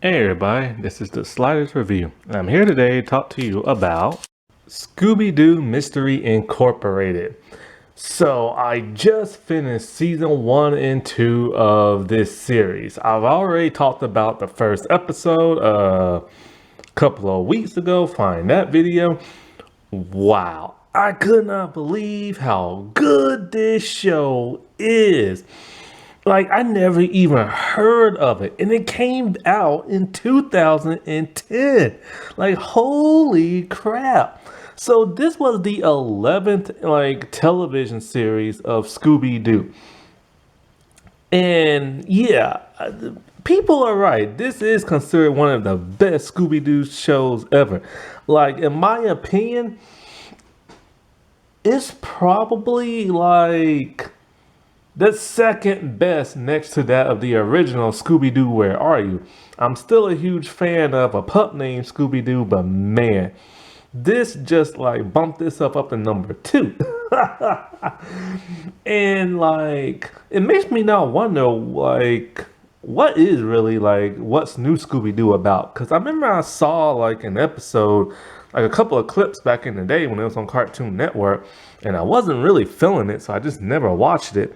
Hey everybody, this is the Sliders Review. I'm here today to talk to you about Scooby-Doo Mystery Incorporated. So I just finished season 1 and 2 of this series. I've already talked about the first episode a couple of weeks ago. Find that video. Wow, I could not believe how good this show is. Like, I never even heard of it. And it came out in 2010. Like, holy crap. So this was the 11th television series of Scooby-Doo. And yeah, people are right. This is considered one of the best Scooby-Doo shows ever. Like, in my opinion, it's probably like the second best next to that of the original Scooby-Doo, Where Are You? I'm still a huge fan of a pup named Scooby-Doo, but man, this just like bumped this up to number 2. And like, it makes me now wonder, like, what is really like, what's new Scooby-Doo about? Because I remember I saw like an episode, like a couple of clips back in the day when it was on Cartoon Network, and I wasn't really feeling it, so I just never watched it.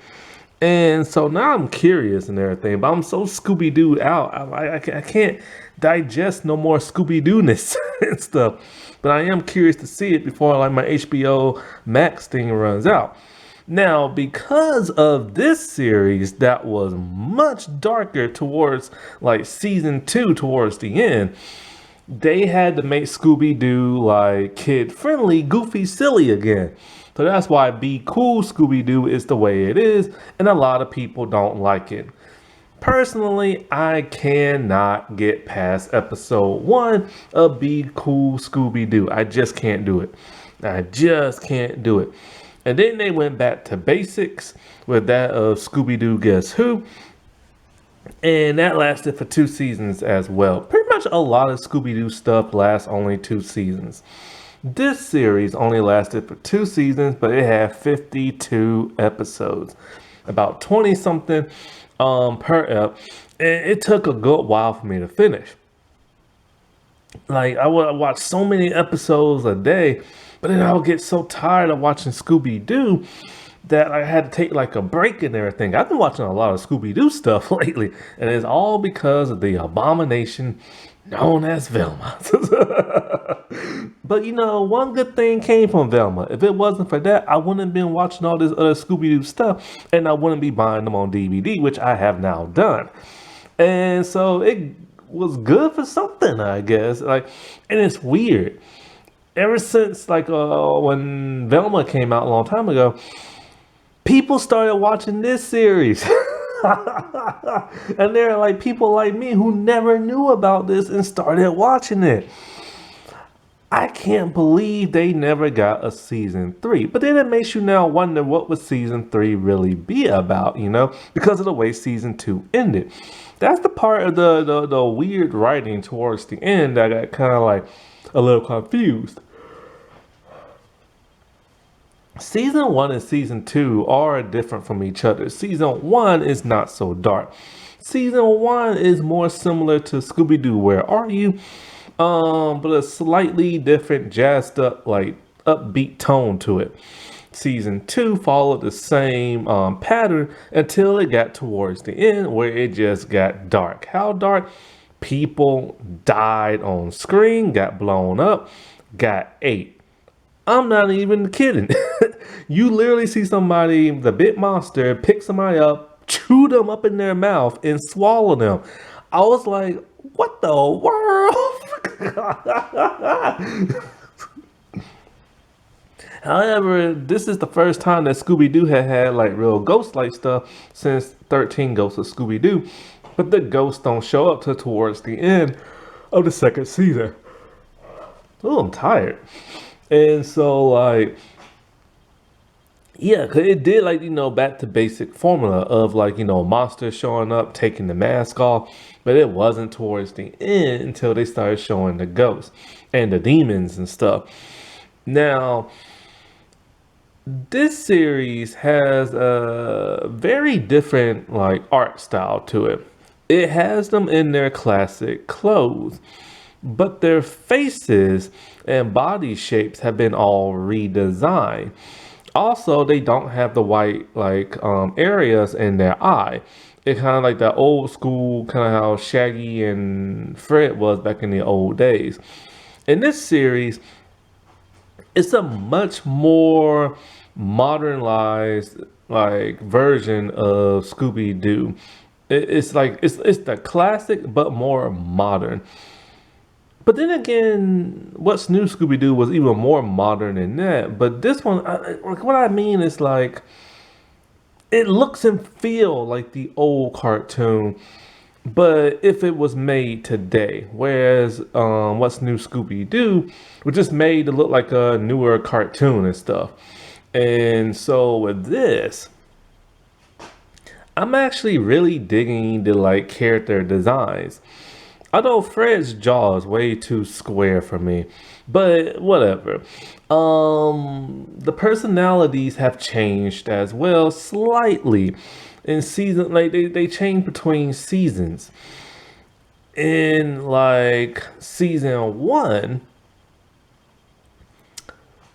And so now I'm curious and everything, but I'm so Scooby-Doo out. I can't digest no more Scooby-Doo-ness and stuff. But I am curious to see it before like my HBO Max thing runs out. Now, because of this series that was much darker towards like season 2 towards the end, they had to make Scooby-Doo like kid-friendly, goofy, silly again. So that's why Be Cool Scooby-Doo is the way it is, and a lot of people don't like it. Personally, I cannot get past episode 1 of Be Cool Scooby-Doo. I just can't do it. I just can't do it. And then they went back to basics with that of Scooby-Doo Guess Who. And that lasted for 2 seasons as well. Pretty much a lot of Scooby-Doo stuff lasts only 2 seasons. This series only lasted for 2 seasons, but it had 52 episodes. About 20 something per ep. And it took a good while for me to finish. Like, I would watch so many episodes a day, but then I would get so tired of watching Scooby-Doo that I had to take like a break and everything. I've been watching a lot of Scooby-Doo stuff lately, and it's all because of the abomination known as Velma. But you know, one good thing came from Velma. If it wasn't for that, I wouldn't have been watching all this other Scooby-Doo stuff, and I wouldn't be buying them on DVD, which I have now done. And so it was good for something, I guess. Like, and it's weird. Ever since like when Velma came out a long time ago, people started watching this series. And there are like people like me who never knew about this and started watching it. I can't believe they never got a season 3. But then it makes you now wonder, what would season 3 really be about, you know? Because of the way season 2 ended. That's the part of the weird writing towards the end that got kind of like a little confused. Season 1 and season 2 are different from each other. Season 1 is not so dark. Season 1 is more similar to Scooby-Doo, Where Are You? But a slightly different, jazzed up, like upbeat tone to it. Season 2 followed the same pattern until it got towards the end, where it just got dark. How dark? People died on screen, got blown up, got ate. I'm not even kidding. You literally see somebody, the big monster, pick somebody up, chew them up in their mouth, and swallow them. I was like, what the world? However, this is the first time that Scooby-Doo had like real ghost-like stuff since 13 Ghosts of Scooby-Doo. But the ghosts don't show up till towards the end of the second season. Oh, I'm tired. And so, like, yeah, cause it did like, you know, back to basic formula of like, you know, monsters showing up, taking the mask off, but it wasn't towards the end until they started showing the ghosts and the demons and stuff. Now, this series has a very different like art style to it. It has them in their classic clothes, but their faces and body shapes have been all redesigned. Also, they don't have the white areas in their eye. It kind of like that old school kind of how Shaggy and Fred was back in the old days. In this series, it's a much more modernized version of Scooby Doo. It's like it's the classic but more modern. But then again, what's new Scooby Doo was even more modern than that. But this one, what I mean is like it looks and feel like the old cartoon, but if it was made today, whereas what's new Scooby Doo was just made to look like a newer cartoon and stuff. And so with this, I'm actually really digging the like character designs. Although Fred's jaw is way too square for me, but whatever. The personalities have changed as well slightly in season. Like they change between seasons. In like season one,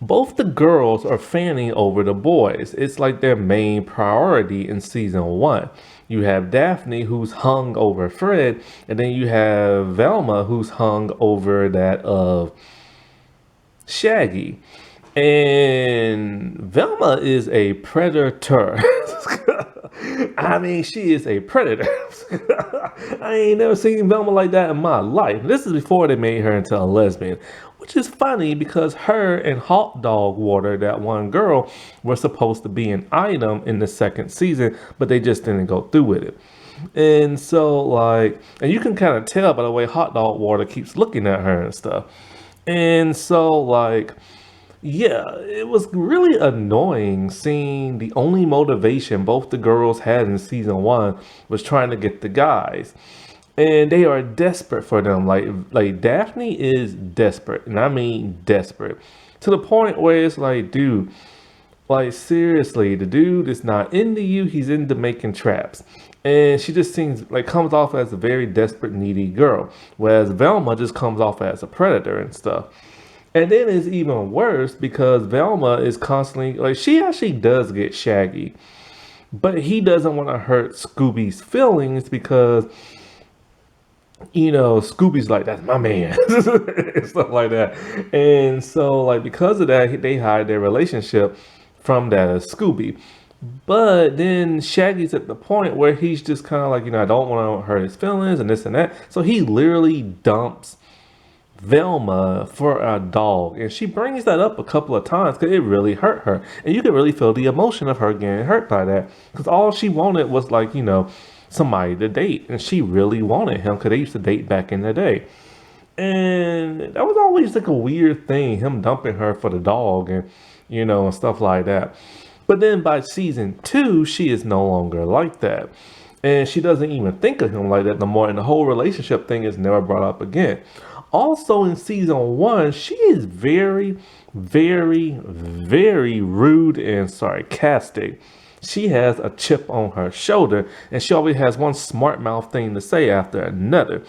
both the girls are fanning over the boys. It's like their main priority in season one. You have Daphne, who's hung over Fred, and then you have Velma, who's hung over that of Shaggy. And Velma is a predator. I mean, she is a predator. I ain't never seen Velma like that in my life. This is before they made her into a lesbian, which is funny because her and Hot Dog Water, that one girl, were supposed to be an item in the second season, but they just didn't go through with it. And so, and you can kind of tell by the way Hot Dog Water keeps looking at her and stuff. And so, yeah, it was really annoying seeing the only motivation both the girls had in season one was trying to get the guys. And they are desperate for them. Like Daphne is desperate, and I mean desperate. To the point where it's like, dude, like seriously, the dude is not into you, he's into making traps. And she just seems like comes off as a very desperate, needy girl. Whereas Velma just comes off as a predator and stuff. And then it's even worse because Velma is constantly like she actually does get Shaggy, but he doesn't want to hurt Scooby's feelings because Scooby's like that's my man and stuff like that. And so like because of that, they hide their relationship from that of Scooby. But then Shaggy's at the point where he's just kind of like, I don't want to hurt his feelings and this and that. So he literally dumps Velma for a dog, and she brings that up a couple of times because it really hurt her, and you can really feel the emotion of her getting hurt by that because all she wanted was somebody to date, and she really wanted him because they used to date back in the day, and that was always like a weird thing, him dumping her for the dog and and stuff like that. But then by season two, she is no longer like that. And she doesn't even think of him like that no more. And the whole relationship thing is never brought up again. Also in season one, she is very, very, very rude and sarcastic. She has a chip on her shoulder and she always has one smart mouth thing to say after another.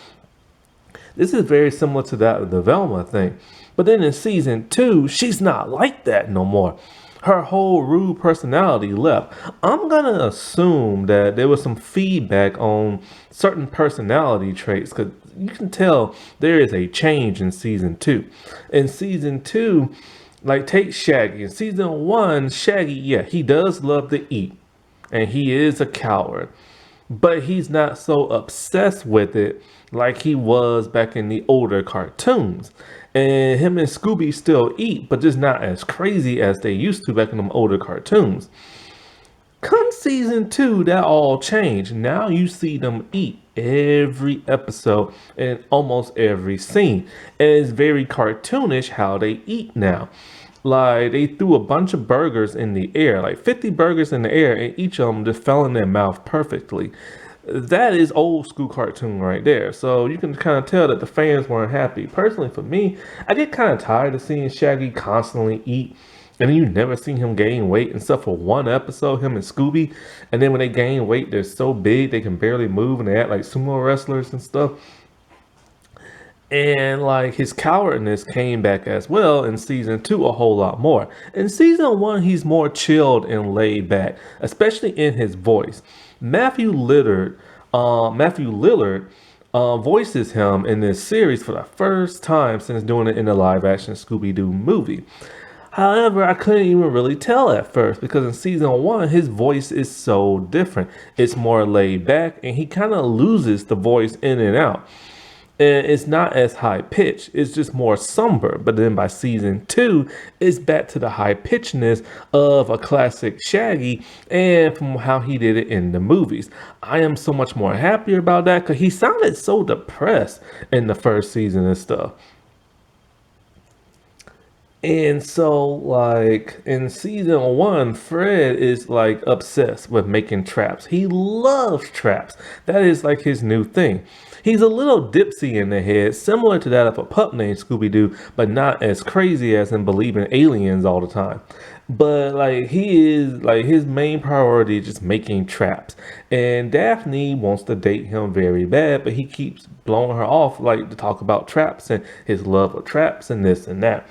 This is very similar to that of the Velma thing. But then in season two, she's not like that no more. Her whole rude personality left. I'm gonna assume that there was some feedback on certain personality traits because you can tell there is a change in season two. In season two, take Shaggy. In season one, Shaggy, yeah, he does love to eat and he is a coward, but he's not so obsessed with it like he was back in the older cartoons. And him and Scooby still eat, but just not as crazy as they used to back in them older cartoons. Come season two, that all changed. Now you see them eat every episode and almost every scene. And it's very cartoonish how they eat now. Like they threw a bunch of burgers in the air, like 50 burgers in the air, and each of them just fell in their mouth perfectly. That is old school cartoon right there. So you can kind of tell that the fans weren't happy. Personally, for me, I get kind of tired of seeing Shaggy constantly eat. And then you never seen him gain weight and stuff for one episode, him and Scooby. And then when they gain weight, they're so big they can barely move and they act like sumo wrestlers and stuff. And like his cowardness came back as well in season two a whole lot more. In season one, he's more chilled and laid back, especially in his voice. Matthew Lillard voices him in this series for the first time since doing it in the live action Scooby-Doo movie. However, I couldn't even really tell at first because in season one, his voice is so different. It's more laid back and he kind of loses the voice in and out. And it's not as high pitched, it's just more somber. But then by season two, it's back to the high pitchedness of a classic Shaggy and from how he did it in the movies. I am so much more happier about that because he sounded so depressed in the first season and stuff. And so, like, in season one, Fred is like obsessed with making traps. He loves traps. That is like his new thing. He's a little dipsy in the head, similar to that of a pup named Scooby-Doo, but not as crazy as in believing aliens all the time. But like he is like his main priority is just making traps. And Daphne wants to date him very bad, but he keeps blowing her off like to talk about traps and his love of traps and this and that.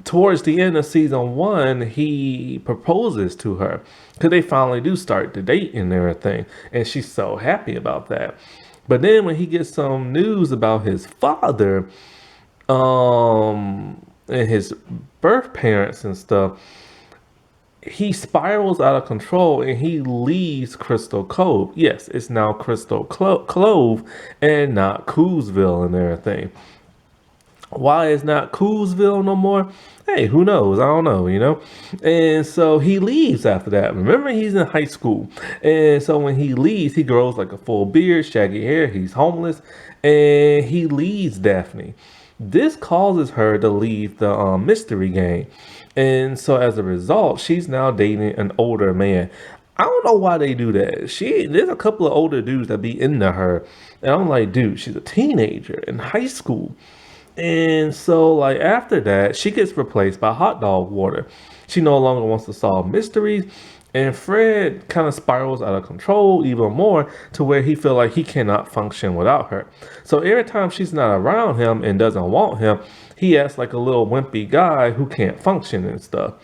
Towards the end of season one, he proposes to her because they finally do start to date and everything, and she's so happy about that. But then when he gets some news about his father, and his birth parents and stuff, he spirals out of control and he leaves Crystal Cove. Yes, it's now Clove and not Coolsville and everything. Why it's not Coolsville no more? Hey, who knows? I don't know, you know? And so he leaves after that. Remember, he's in high school. And so when he leaves, he grows like a full beard, shaggy hair. He's homeless. And he leaves Daphne. This causes her to leave the mystery game. And so as a result, she's now dating an older man. I don't know why they do that. There's a couple of older dudes that be into her. And I'm like, dude, she's a teenager in high school. And so, like, after that, she gets replaced by hot dog water. She no longer wants to solve mysteries, and Fred kind of spirals out of control even more to where he feel like he cannot function without her. So every time she's not around him and doesn't want him, he acts like a little wimpy guy who can't function and stuff.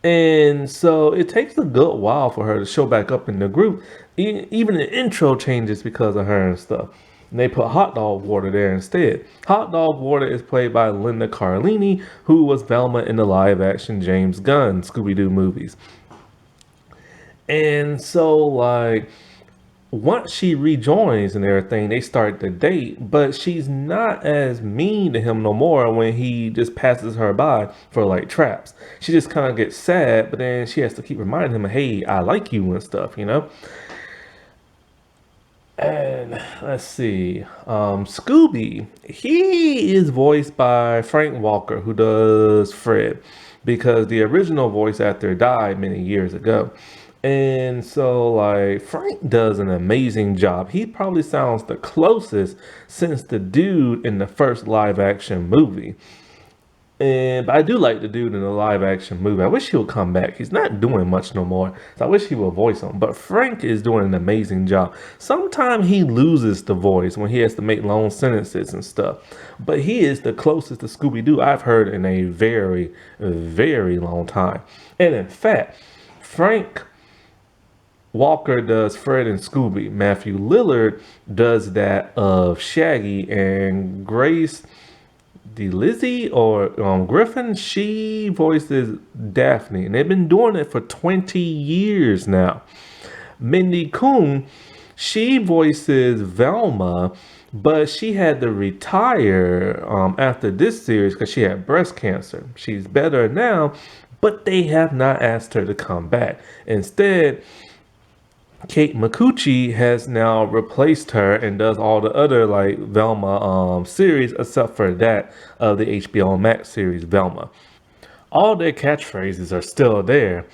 And so it takes a good while for her to show back up in the group. Even the intro changes because of her and stuff. And they put Hot Dog Water there instead. Hot Dog Water is played by Linda Cardellini, who was Velma in the live-action James Gunn Scooby-Doo movies. And so, like, once she rejoins and everything, they start to date, but she's not as mean to him no more when he just passes her by for, like, traps. She just kind of gets sad, but then she has to keep reminding him, hey, I like you and stuff, you know? And let's see, Scooby, he is voiced by Frank Walker, who does Fred, because the original voice actor died many years ago. And so, like, Frank does an amazing job. He probably sounds the closest since the dude in the first live action movie. But I do like the dude in the live action movie. I wish he would come back. He's not doing much no more. So I wish he would voice him. But Frank is doing an amazing job. Sometimes he loses the voice when he has to make long sentences and stuff. But he is the closest to Scooby-Doo I've heard in a very, very long time. And in fact, Frank Walker does Fred and Scooby. Matthew Lillard does that of Shaggy, and Grace Lizzie or Griffin, she voices Daphne, and they've been doing it for 20 years now. Mindy Coon, she voices Velma, but she had to retire after this series because she had breast cancer. She's better now, but they have not asked her to come back. Instead, Kate Micucci has now replaced her and does all the other like Velma series except for that of the HBO Max series Velma. All their catchphrases are still there.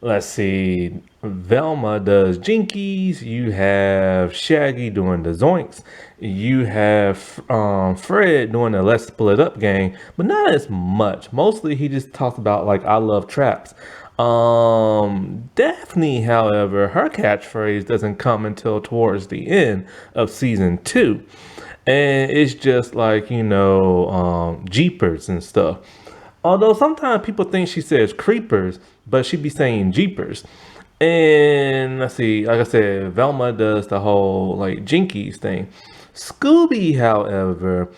Let's see. Velma does Jinkies. You have Shaggy doing the Zoinks. You have Fred doing the Let's Split Up game, but not as much. Mostly he just talks about like I love traps. Daphne, however, her catchphrase doesn't come until towards the end of season two. And it's just like, Jeepers and stuff. Although sometimes people think she says creepers, but she be saying jeepers. And let's see, like I said, Velma does the whole like Jinkies thing. Scooby, however,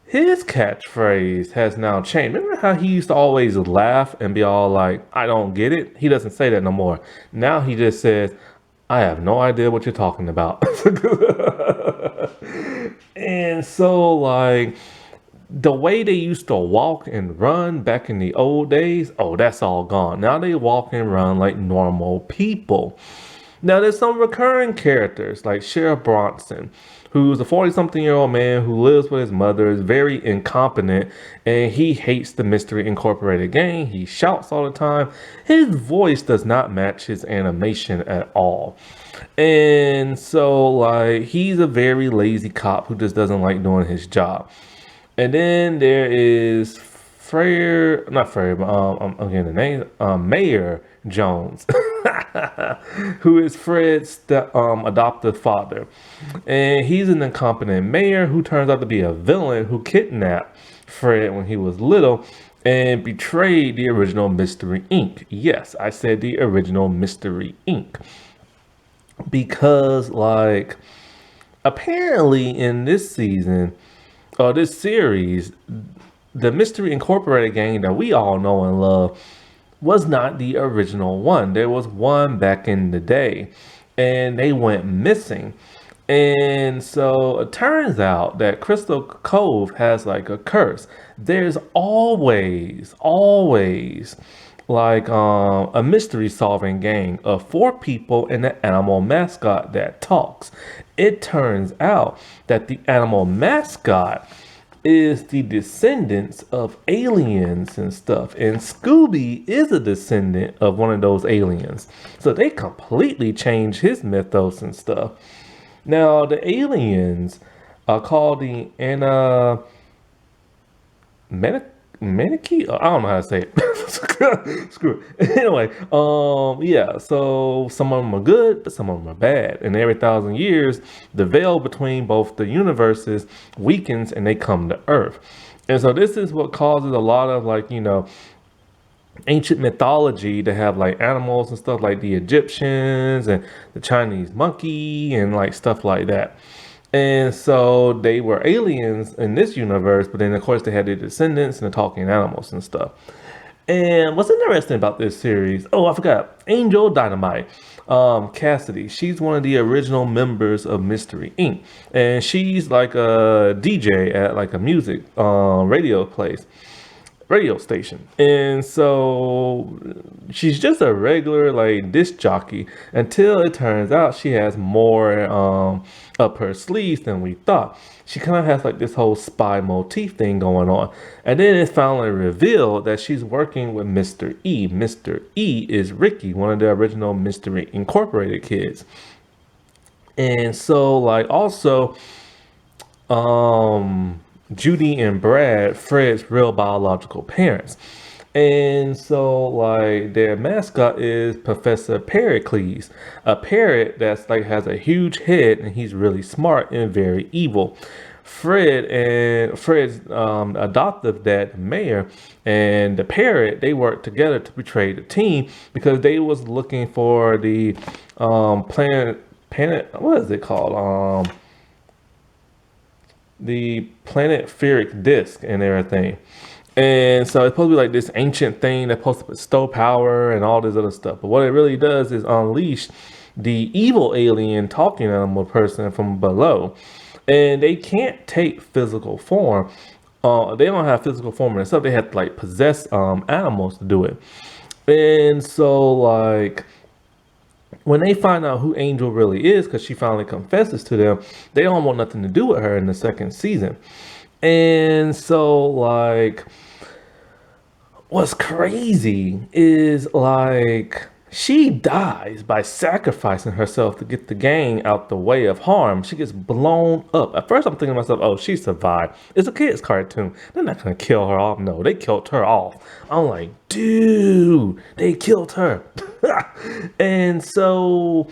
his catchphrase has now changed. Remember how he used to always laugh and be all like, I don't get it? He doesn't say that no more. Now he just says, I have no idea what you're talking about. And so, like, the way they used to walk and run back in the old days, oh, that's all gone. Now they walk and run like normal people. Now there's some recurring characters like Sheriff Bronson, who's a 40-something-year-old man who lives with his mother, is very incompetent, and he hates the Mystery Incorporated gang. He shouts all the time. His voice does not match his animation at all. And so, like, he's a very lazy cop who just doesn't like doing his job. And then there is not Frere, but I'm getting the name, Mayor Jones, who is Fred's adoptive father. And he's an incompetent mayor who turns out to be a villain who kidnapped Fred when he was little and betrayed the original Mystery Inc. Yes, I said the original Mystery Inc. Because, like, apparently in this season, or this series, the Mystery Incorporated gang that we all know and love was not the original one. There was one back in the day, and they went missing. And so it turns out that Crystal Cove has like a curse. There's always like a mystery solving gang of 4 people and an animal mascot that talks. It turns out that the animal mascot is the descendants of aliens and stuff, and Scooby is a descendant of one of those aliens, so they completely changed his mythos and stuff. Now the aliens are called the Manichae? I don't know how to say it. Screw it. Anyway, yeah, so some of them are good, but some of them are bad. And every 1,000 years, the veil between both the universes weakens and they come to Earth. And so this is what causes a lot of like, ancient mythology to have like animals and stuff like the Egyptians and the Chinese monkey and like stuff like that. And so they were aliens in this universe, but then of course they had their descendants and the talking animals and stuff. And what's interesting about this series, oh, I forgot, Angel Dynamite, Cassidy, she's one of the original members of Mystery Inc. And she's like a DJ at like a music radio station. And so she's just a regular like disc jockey until it turns out she has more up her sleeves than we thought. She kind of has like this whole spy motif thing going on. And then it's finally revealed that she's working with Mr. E. Mr. E is Ricky, one of the original Mystery Incorporated kids. And so like also Judy and Brad, Fred's real biological parents. And so like their mascot is Professor Pericles, a parrot that's like has a huge head and he's really smart and very evil. Fred's adoptive dad, Mayor, and the parrot, they worked together to betray the team because they was looking for the planet, what is it called? The planetaric disc and everything. And so it's supposed to be like this ancient thing that's supposed to bestow power and all this other stuff. But what it really does is unleash the evil alien talking animal person from below. And they can't take physical form. They don't have physical form and stuff. They have to like possess animals to do it. And so like when they find out who Angel really is, because she finally confesses to them, they don't want nothing to do with her in the second season. And so like what's crazy is like She dies by sacrificing herself to get the gang out the way of harm. She gets blown up. At first, I'm thinking to myself, oh, she survived. It's a kid's cartoon. They're not going to kill her off. No, they killed her off. I'm like, dude, they killed her. And so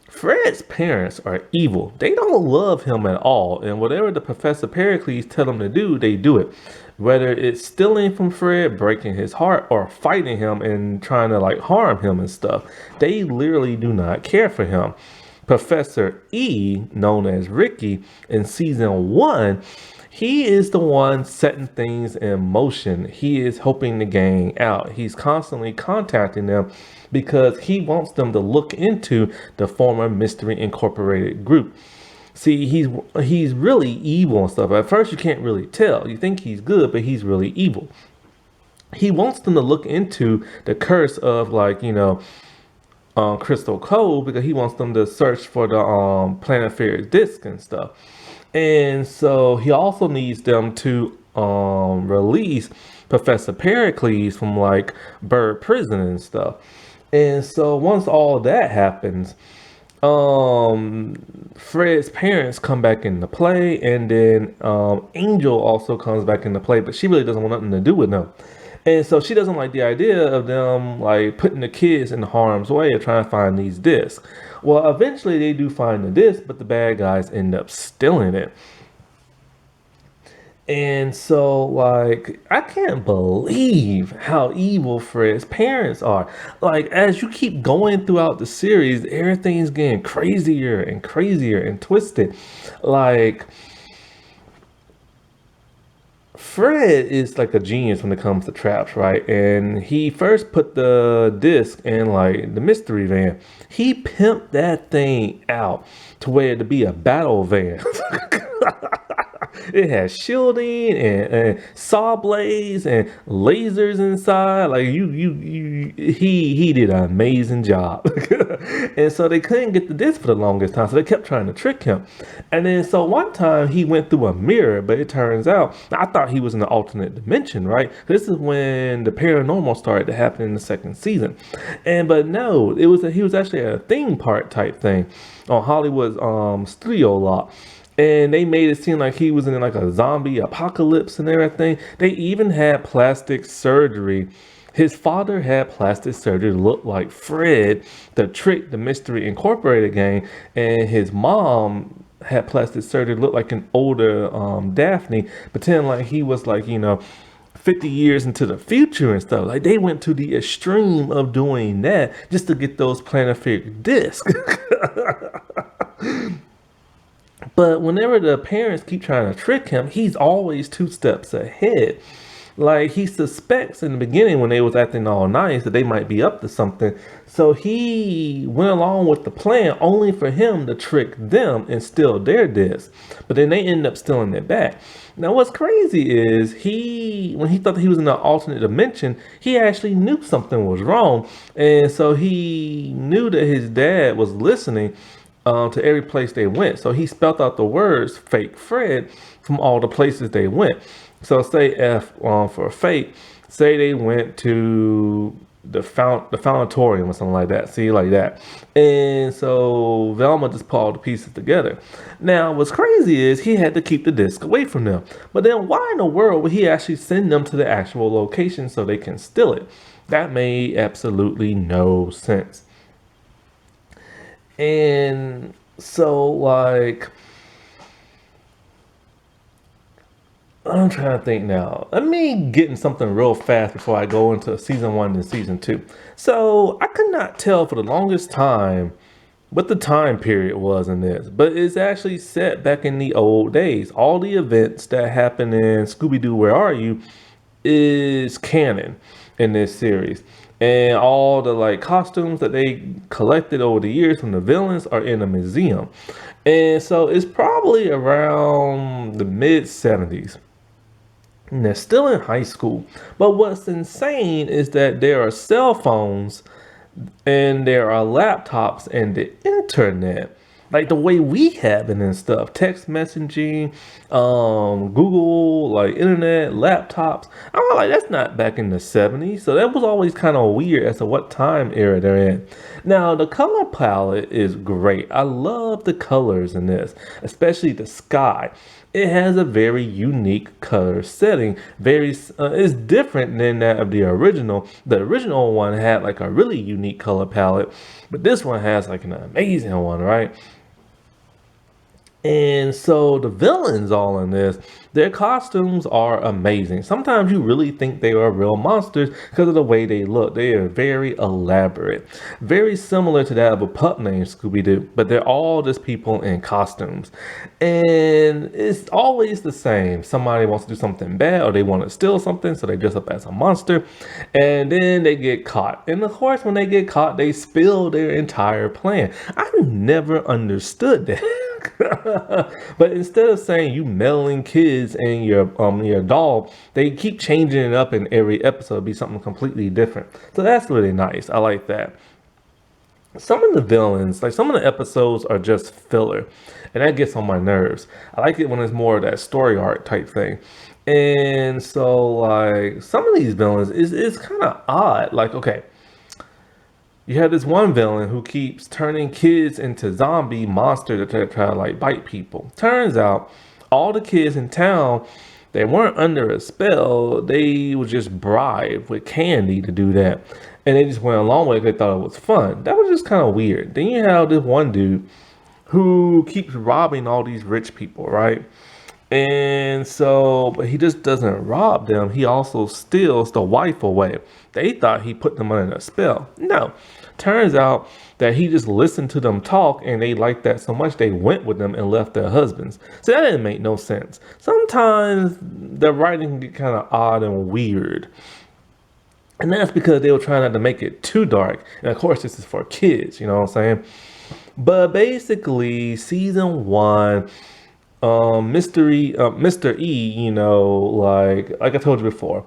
Fred's parents are evil. They don't love him at all. And whatever the Professor Pericles tell them to do, they do it. Whether it's stealing from Fred, breaking his heart, or fighting him and trying to like harm him and stuff, they literally do not care for him. Professor E, known as Ricky, in season 1, he is the one setting things in motion. He is helping the gang out. He's constantly contacting them because he wants them to look into the former Mystery Incorporated group. See, he's really evil and stuff. At first, you can't really tell. You think he's good, but he's really evil. He wants them to look into the curse of, like, Crystal Cove, because he wants them to search for the Planet Fair disc and stuff. And so he also needs them to release Professor Pericles from like Bird Prison and stuff. And so once all that happens, Fred's parents come back into play, and then Angel also comes back into play, but she really doesn't want nothing to do with them. And so she doesn't like the idea of them like putting the kids in harm's way of trying to find these discs. Well, eventually they do find the disc, but the bad guys end up stealing it. And so, like, I can't believe how evil Fred's parents are. Like, as you keep going throughout the series, everything's getting crazier and crazier and twisted. Like, Fred is like a genius when it comes to traps, right? And he first put the disc in like the mystery van. He pimped that thing out to where to be a battle van. It has shielding and saw blades and lasers inside. Like he did an amazing job. And so they couldn't get the disc for the longest time, so they kept trying to trick him. And then so one time he went through a mirror, but it turns out I thought he was in an alternate dimension, right? This is when the paranormal started to happen in the second season. But no, he was actually a theme park type thing on Hollywood's studio lot. And they made it seem like he was in like a zombie apocalypse and everything. They even had plastic surgery. His father had plastic surgery to look like Fred to trick the Mystery Incorporated gang. And his mom had plastic surgery to look like an older Daphne, pretending like he was like, 50 years into the future and stuff. Like they went to the extreme of doing that just to get those Planet Fair discs. But whenever the parents keep trying to trick him, he's always 2 steps ahead. Like he suspects in the beginning when they was acting all nice that they might be up to something. So he went along with the plan only for him to trick them and steal their disc. But then they end up stealing it back. Now what's crazy is when he thought that he was in an alternate dimension, he actually knew something was wrong. And so he knew that his dad was listening to every place they went. So he spelled out the words fake Fred from all the places they went. So say F for fake, say they went to the foundatorium or something like that. See, like that. And so Velma just put all the pieces together. Now, what's crazy is he had to keep the disc away from them. But then why in the world would he actually send them to the actual location so they can steal it? That made absolutely no sense. And so, like, I'm trying to think now. Let me get in something real fast before I go into season 1 and season 2. So, I could not tell for the longest time what the time period was in this, but it's actually set back in the old days. All the events that happen in Scooby-Doo, Where Are You? Is canon in this series. And all the like costumes that they collected over the years from the villains are in a museum. And so it's probably around the mid 70s. And they're still in high school. But what's insane is that there are cell phones and there are laptops and the internet. like the way we have it and stuff, text messaging, Google, like internet, laptops. I'm like, that's not back in the 70s. So that was always kind of weird as to what time era they're in. Now, the color palette is great. I love the colors in this, especially the sky. It has a very unique color setting. It's different than that of the original. The original one had like a really unique color palette, but this one has like an amazing one, right? And so the villains all in this, their costumes are amazing. Sometimes you really think they are real monsters because of the way they look. They are very elaborate, very similar to that of a pup named Scooby-Doo, but they're all just people in costumes. And it's always the same. Somebody wants to do something bad or they want to steal something, so they dress up as a monster, and then they get caught. And of course, when they get caught, they spill their entire plan. I never understood that. But instead of saying you meddling kids and your doll, they keep changing it up in every episode, be something completely different. So that's really nice. I like that. Some of the villains, like some of the episodes, are just filler, and that gets on my nerves. I like it when it's more of that story arc type thing. And so, like, some of these villains is kind of odd. Like, okay, you have this one villain who keeps turning kids into zombie monsters to try to like bite people. Turns out all the kids in town, they weren't under a spell. They were just bribed with candy to do that. And they just went along with it. They thought it was fun. That was just kind of weird. Then you have this one dude who keeps robbing all these rich people, right? And so, but he just doesn't rob them. He also steals the wife away. They thought he put them under a spell. No. Turns out that he just listened to them talk and they liked that so much they went with them and left their husbands. So that didn't make no sense. Sometimes the writing can get kind of odd and weird. And that's because they were trying not to make it too dark. And of course, this is for kids, you know what I'm saying? But basically, season one, Mr. E, like I told you before,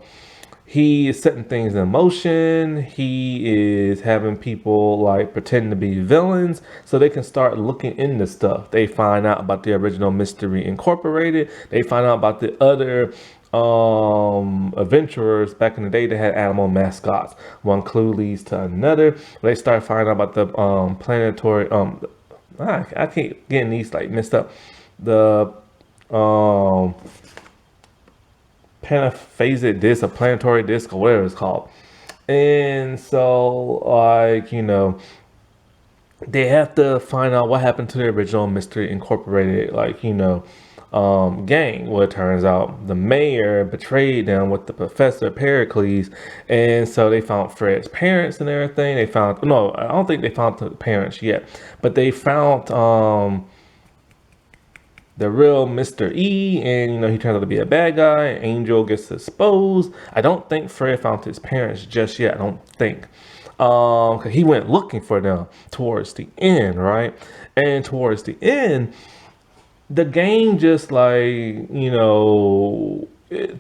he is setting things in motion. He is having people like pretend to be villains so they can start looking into stuff. They find out about the original Mystery Incorporated. They find out about the other adventurers back in the day that had animal mascots. One clue leads to another. They start finding out about the planetary I keep getting these like messed up. The panaphasic disc, a planetary disc, or whatever it's called. And so, like, they have to find out what happened to the original Mystery Incorporated, gang. Well, it turns out the mayor betrayed them with the Professor Pericles, and so they found Fred's parents and everything. They found, no, I don't think they found the parents yet, but they found the real Mr. E, and he turns out to be a bad guy. Angel gets exposed. I don't think Fred found his parents just yet. I don't think. 'Cause he went looking for them towards the end, right? And towards the end, the game just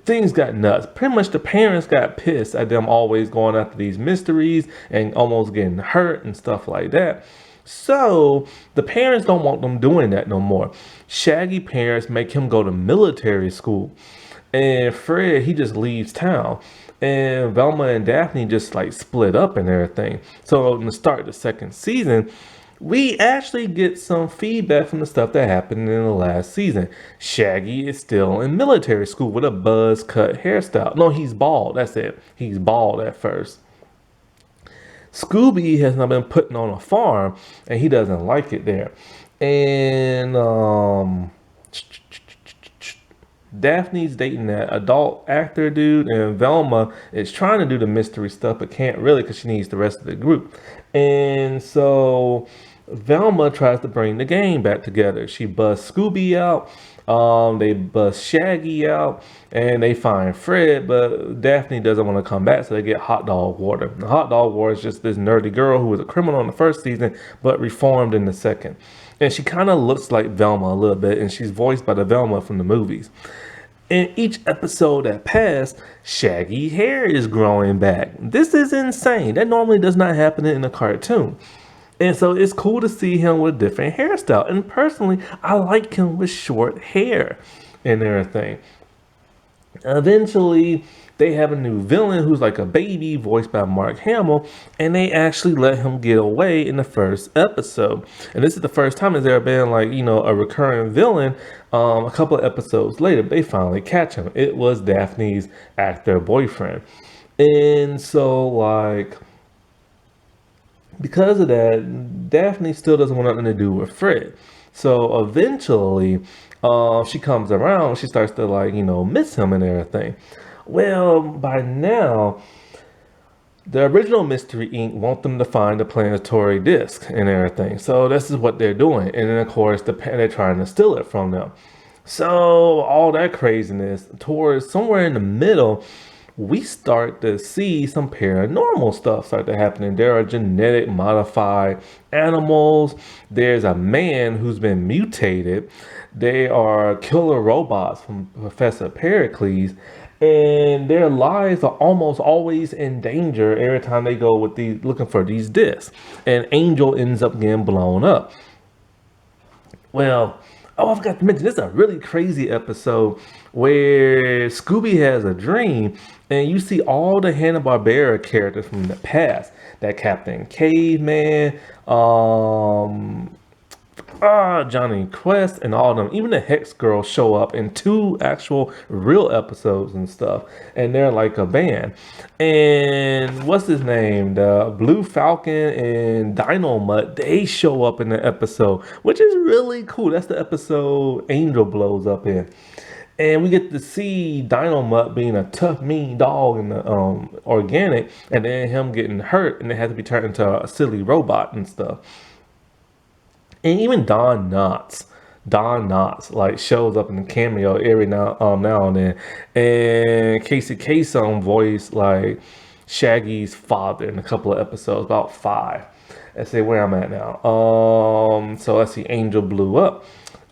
things got nuts. Pretty much the parents got pissed at them always going after these mysteries and almost getting hurt and stuff like that. So the parents don't want them doing that no more. Shaggy parents make him go to military school. And Fred, he just leaves town. And Velma and Daphne just like split up and everything. So in the start of the second season, we actually get some feedback from the stuff that happened in the last season. Shaggy is still in military school with a buzz cut hairstyle. No, he's bald. That's it. He's bald at first. Scooby has not been putting on a farm, and he doesn't like it there. And Daphne's dating that adult actor dude, and Velma is trying to do the mystery stuff, but can't really because she needs the rest of the group. And so Velma tries to bring the gang back together. She busts Scooby out. They bust Shaggy out, and they find Fred, but Daphne doesn't want to come back, so they get Hot Dog Water. The Hot Dog Water is just this nerdy girl who was a criminal in the first season, but reformed in the second. And she kind of looks like Velma a little bit, and she's voiced by the Velma from the movies. In each episode that passed, Shaggy hair is growing back. This is insane. That normally does not happen in a cartoon. And so it's cool to see him with different hairstyle. And personally, I like him with short hair and everything. Eventually, they have a new villain who's like a baby, voiced by Mark Hamill, and they actually let him get away in the first episode. And this is the first time there's ever been like a recurring villain. A couple of episodes later, they finally catch him. It was Daphne's actor boyfriend, and so like because of that, Daphne still doesn't want nothing to do with Fred. So eventually, she comes around. She starts to like miss him and everything. Well, by now, the original Mystery Inc. want them to find the planetary disk and everything. So this is what they're doing, and then of course they're trying to steal it from them. So all that craziness towards somewhere in the middle, we start to see some paranormal stuff start to happen. And there are genetic modified animals. There's a man who's been mutated. They are killer robots from Professor Pericles. And their lives are almost always in danger every time they go with these looking for these discs. And Angel ends up getting blown up. Well, oh, I forgot to mention, this is a really crazy episode where Scooby has a dream and you see all the Hanna-Barbera characters from the past. That Captain Caveman, Johnny Quest, and all of them. Even the Hex Girl show up in two actual real episodes and stuff. And they're like a band. And what's his name? The Blue Falcon and Dino Mutt, they show up in the episode, which is really cool. That's the episode Angel blows up in. And we get to see Dino Mutt being a tough, mean dog in the organic, and then him getting hurt, and it had to be turned into a silly robot and stuff. And even Don Knotts like shows up in the cameo every now and then. And Casey Kasem voiced like Shaggy's father in a couple of episodes, about 5. Let's see where I'm at now. So let's see, Angel blew up.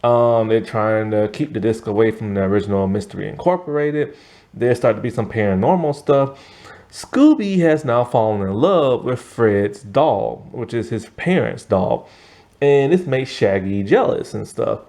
They're trying to keep the disc away from the original Mystery Incorporated. There started to be some paranormal stuff. Scooby has now fallen in love with Fred's dog, which is his parents' dog. And this makes Shaggy jealous and stuff.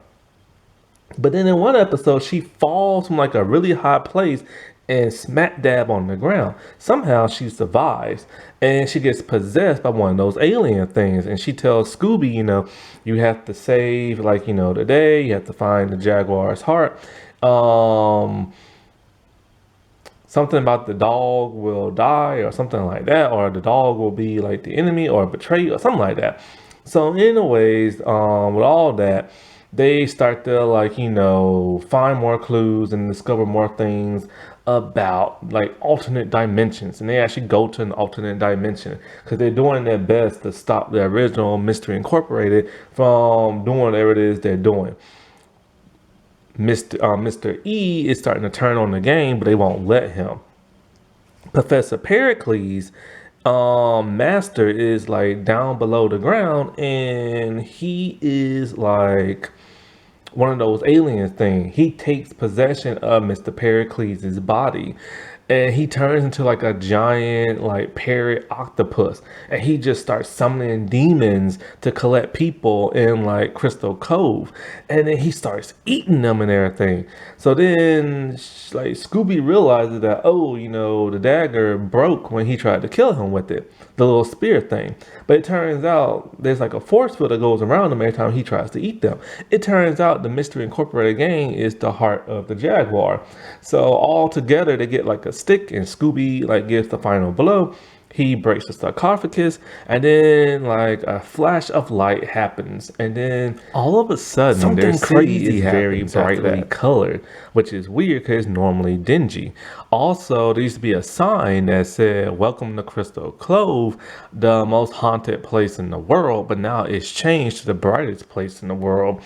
But then in one episode, she falls from like a really high place and smack dab on the ground. Somehow she survives and she gets possessed by one of those alien things. And she tells Scooby, you have to save the day, you have to find the Jaguar's heart. Something about the dog will die or something like that, or the dog will be like the enemy or betrayed or something like that. So anyways, with all that, they start to find more clues and discover more things about like alternate dimensions, and they actually go to an alternate dimension because they're doing their best to stop the original Mystery Incorporated from doing whatever it is they're doing. Mr. E is starting to turn on the game, but they won't let him. Professor Pericles, Master, is like down below the ground, and he is like one of those alien things. He takes possession of Mr. Pericles' body, and he turns into like a giant like parrot octopus, and he just starts summoning demons to collect people in like Crystal Cove, and then he starts eating them and everything. So then like Scooby realizes that, the dagger broke when he tried to kill him with it, the little spear thing. But it turns out there's like a force field that goes around him every time he tries to eat them. It turns out the Mystery Incorporated gang is the heart of the Jaguar. So all together they get like a stick, and Scooby like gives the final blow. He breaks the sarcophagus, and then like a flash of light happens, and then all of a sudden something crazy is very brightly colored, which is weird because it's normally dingy. Also, there used to be a sign that said "Welcome to Crystal Cove, the most haunted place in the world," but now it's changed to the brightest place in the world.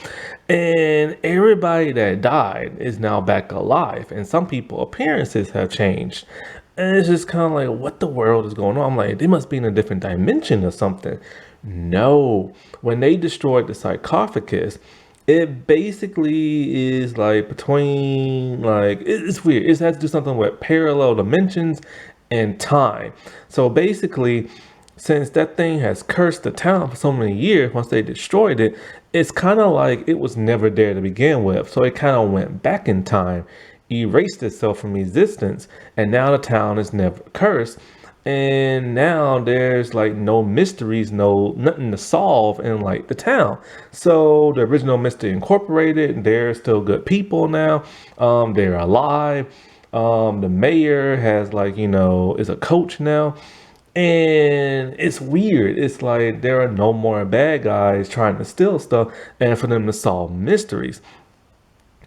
And everybody that died is now back alive, and some people appearances have changed. And it's just kind of like, what the world is going on? I'm like, they must be in a different dimension or something. No, when they destroyed the sarcophagus, it basically is like between like, it's weird. It has to do something with parallel dimensions and time. So basically, since that thing has cursed the town for so many years, once they destroyed it, it's kind of like it was never there to begin with. So it kind of went back in time, erased itself from existence, and now the town is never cursed. And now there's like no mysteries, no nothing to solve in like the town. So the original Mystery Incorporated, they're still good people now. They're alive. The mayor has like, is a coach now. And it's weird. It's like there are no more bad guys trying to steal stuff and for them to solve mysteries.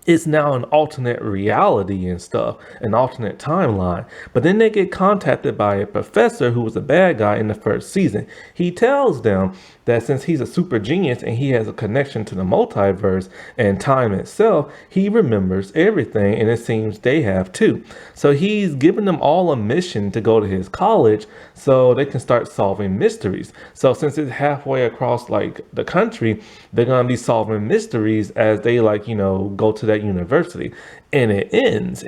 It's now an alternate reality and stuff, an alternate timeline. But then they get contacted by a professor who was a bad guy in the first season. He tells them that since he's a super genius and he has a connection to the multiverse and time itself, he remembers everything, and it seems they have too. So he's giving them all a mission to go to his college so they can start solving mysteries. So since it's halfway across like the country, they're gonna be solving mysteries as they like, go to that university. And it ends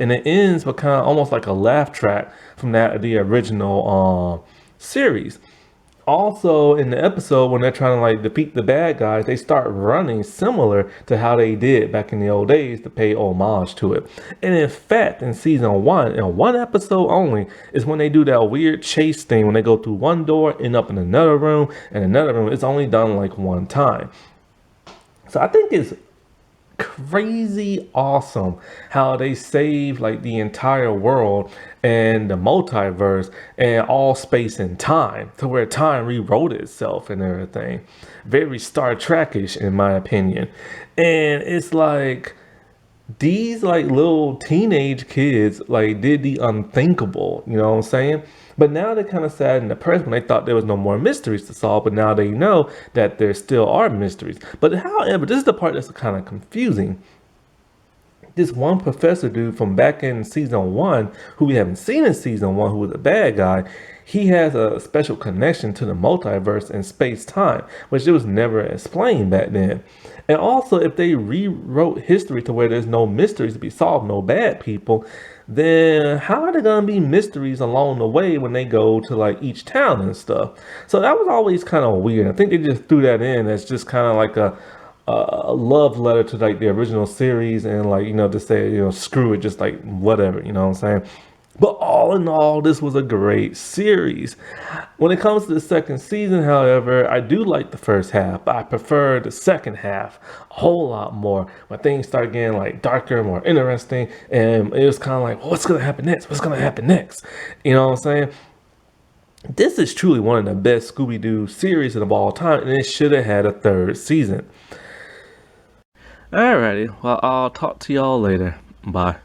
with kind of almost like a laugh track from the original series. Also, in the episode, when they're trying to like defeat the bad guys, they start running similar to how they did back in the old days to pay homage to it. And in fact, in season one, in one episode only, is when they do that weird chase thing when they go through one door, end up in another room, and another room. It's only done like one time. So I think it's crazy awesome how they save like the entire world and the multiverse and all space and time to where time rewrote itself and everything. Very Star Trek-ish in my opinion. And it's like these like little teenage kids like did the unthinkable, you know what I'm saying? But now they're kind of sad and depressed when they thought there was no more mysteries to solve, but now they know that there still are mysteries. But however, this is the part that's kind of confusing. This one professor dude from back in season one, who we haven't seen in season one, who was a bad guy, he has a special connection to the multiverse and space time, which it was never explained back then. And also, if they rewrote history to where there's no mysteries to be solved, no bad people, then how are there gonna be mysteries along the way when they go to like each town and stuff? So that was always kind of weird. I think they just threw that in as just kind of like a love letter to like the original series, and like to say screw it, just like whatever, you know what I'm saying. But all in all, this was a great series. When it comes to the second season, however, I do like the first half, but I prefer the second half a whole lot more when things start getting like darker, more interesting, and it was kind of like, well, what's gonna happen next? What's gonna happen next? You know what I'm saying? This is truly one of the best Scooby-Doo series of all time, and it should have had a third season. Alrighty, well, I'll talk to y'all later. Bye.